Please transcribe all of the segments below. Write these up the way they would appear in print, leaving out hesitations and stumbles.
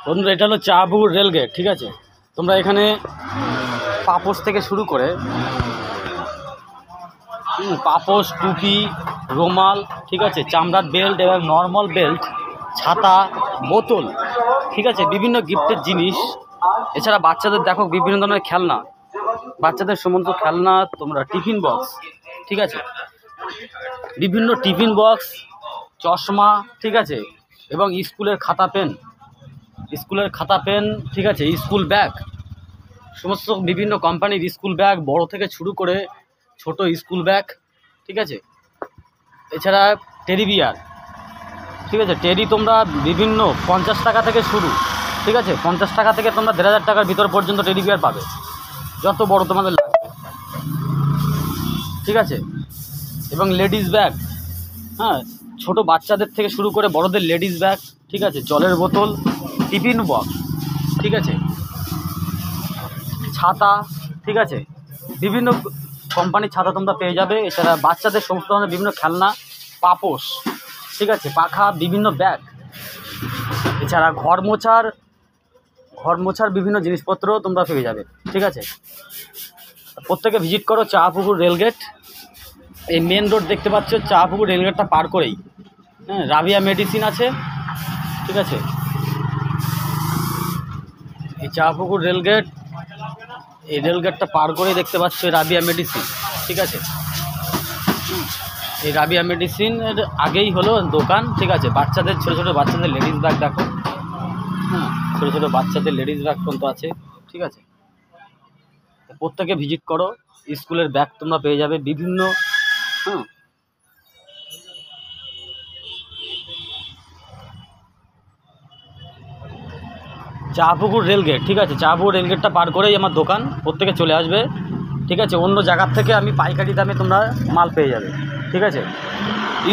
বন্ধুরা এটা হলো চাপুকুর রেলগেট, ঠিক আছে। তোমরা এখানে পাপোশ থেকে শুরু করে পাপোশ, টুপি, রুমাল, ঠিক আছে, চামড়ার বেল্ট এবং নর্মাল বেল্ট, ছাতা, বোতল, ঠিক আছে, বিভিন্ন গিফটের জিনিস। এছাড়া বাচ্চাদের দেখো বিভিন্ন ধরনের খেলনা, বাচ্চাদের সমস্ত খেলনা, তোমরা টিফিন বক্স, ঠিক আছে, বিভিন্ন টিফিন বক্স, চশমা, ঠিক আছে, এবং স্কুলের খাতা পেন, ঠিক আছে, স্কুল ব্যাগ, সমস্ত বিভিন্ন কোম্পানির স্কুল ব্যাগ, বড় থেকে শুরু করে ছোট স্কুল ব্যাগ, ঠিক আছে। এছাড়া টেডি বিয়ার, ঠিক আছে, টেডি তোমরা বিভিন্ন 50 টাকা থেকে শুরু, ঠিক আছে, 50 টাকা থেকে তোমরা 1500 টাকার ভিতর পর্যন্ত টেডি বিয়ার পাবে, যত বড় তোমাদের লাগবে, ঠিক আছে। এবং লেডিস ব্যাগ, হ্যাঁ, ছোট বাচ্চাদের থেকে শুরু করে বড়দের লেডিস ব্যাগ, ঠিক আছে, জলের বোতল, টিফিন বক্স, ঠিক আছে, ছাতা, ঠিক আছে, বিভিন্ন কোম্পানির ছাতা তোমরা পেয়ে যাবে। এছাড়া বাচ্চাদের সমস্ত ধরনের বিভিন্ন খেলনা, পাপোশ, ঠিক আছে, পাখা, বিভিন্ন ব্যাগ। এছাড়া ঘর মোছার বিভিন্ন জিনিসপত্র তোমরা পেয়ে যাবে, ঠিক আছে। প্রত্যেকে ভিজিট করো চাপুকুর রেলগেট। এই মেন রোড দেখতে পাচ্ছ, চাপুকুর রেলগেটটা পার করেই হ্যাঁ রাবিয়া মেডিসিন আছে, ঠিক আছে। এই চাপুকুর রেলগেট, এই রেলগেটটা পার করেই দেখতে পাচ্ছ রাবিয়া মেডিসিন, ঠিক আছে। এই রাবিয়া মেডিসিনের আগেই হলো দোকান, ঠিক আছে। বাচ্চাদের ছোটো ছোটো বাচ্চাদের লেডিস ব্যাগ দেখো, হ্যাঁ, ছোটো ছোটো বাচ্চাদের লেডিস ব্যাগ পর্যন্ত আছে, ঠিক আছে। প্রত্যেকে ভিজিট করো, স্কুলের ব্যাগ তোমরা পেয়ে যাবে বিভিন্ন, হ্যাঁ। চাপুকুর রেলগেট, ঠিক আছে, চাপুকুর রেলগেটটা পার করেই আমার দোকান, প্রত্যেকে চলে আসবে, ঠিক আছে। অন্য জায়গার থেকে আমি পাইকারি দামে তোমরা মাল পেয়ে যাবে, ঠিক আছে।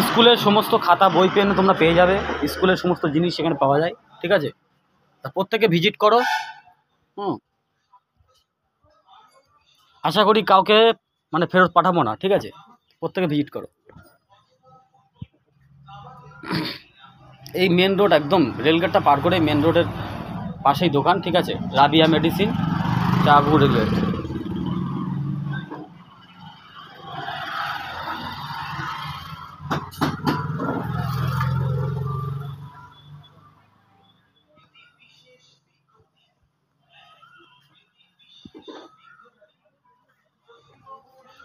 স্কুলের সমস্ত খাতা, বই, পেন তোমরা পেয়ে যাবে, স্কুলের সমস্ত জিনিস সেখানে পাওয়া যায়, ঠিক আছে। তা প্রত্যেকে ভিজিট করো, আশা করি কাউকে মানে ফেরত পাঠাবো না, ঠিক আছে। প্রত্যেকে ভিজিট করো। এই মেন রোড, একদম রেলগেটটা পার করে মেন রোডের পাশেই দোকান, ঠিক আছে, রাবিয়া মেডিসিন, চাপুকুর রেলগেট।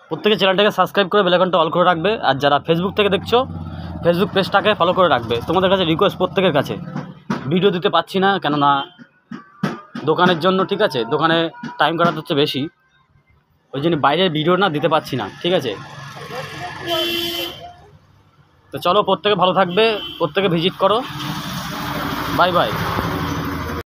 প্রত্যেকে চ্যানেলটাকে সাবস্ক্রাইব করে বেল আইকনটা অল করে রাখবে। আর যারা ফেসবুক থেকে দেখছো, ফেসবুক পেজটাকে ফলো করে রাখবে। তোমাদের কাছে রিকোয়েস্ট, প্রত্যেকের কাছে, ভিডিও দিতে পারছি না কেননা দোকানের জন্য, ঠিক আছে, দোকানে টাইম কাটাতে হচ্ছে বেশি, ওই জন্য বাইরের ভিডিও না দিতে পারছি না, ঠিক আছে। তো চলো, প্রত্যেকে ভালো থাকবে, প্রত্যেকে ভিজিট করো, বাই বাই।